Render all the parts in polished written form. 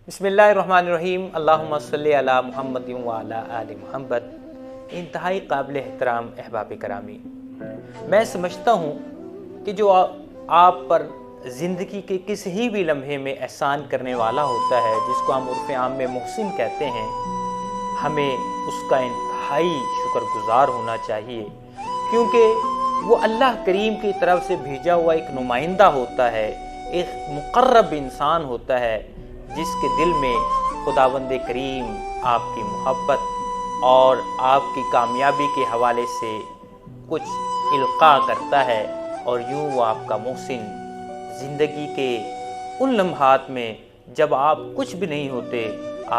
بسم اللہ الرحمن الرحیم، اللہم صلی علی محمد و علی آل محمد۔ انتہائی قابل احترام احباب کرامی، میں سمجھتا ہوں کہ جو آپ پر زندگی کے کسی بھی لمحے میں احسان کرنے والا ہوتا ہے، جس کو ہم عرف عام میں محسن کہتے ہیں، ہمیں اس کا انتہائی شکر گزار ہونا چاہیے، کیونکہ وہ اللہ کریم کی طرف سے بھیجا ہوا ایک نمائندہ ہوتا ہے، ایک مقرب انسان ہوتا ہے، جس کے دل میں خداوند کریم آپ کی محبت اور آپ کی کامیابی کے حوالے سے کچھ القاء کرتا ہے، اور یوں وہ آپ کا محسن زندگی کے ان لمحات میں جب آپ کچھ بھی نہیں ہوتے،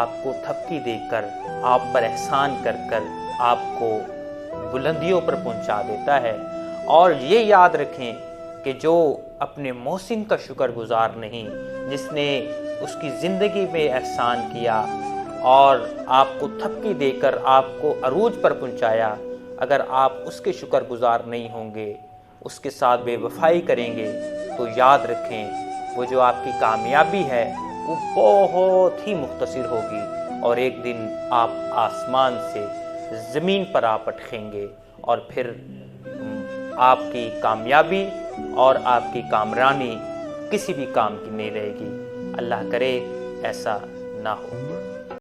آپ کو تھپکی دے کر، آپ پر احسان کر کر آپ کو بلندیوں پر پہنچا دیتا ہے۔ اور یہ یاد رکھیں کہ جو اپنے محسن کا شکر گزار نہیں، جس نے اس کی زندگی میں احسان کیا اور آپ کو تھپکی دے کر آپ کو عروج پر پہنچایا، اگر آپ اس کے شکر گزار نہیں ہوں گے، اس کے ساتھ بے وفائی کریں گے، تو یاد رکھیں وہ جو آپ کی کامیابی ہے وہ بہت ہی مختصر ہوگی، اور ایک دن آپ آسمان سے زمین پر آ پٹخیں گے، اور پھر آپ کی کامیابی اور آپ کی کامرانی کسی بھی کام کی نہیں رہے گی۔ اللہ کرے ایسا نہ ہو۔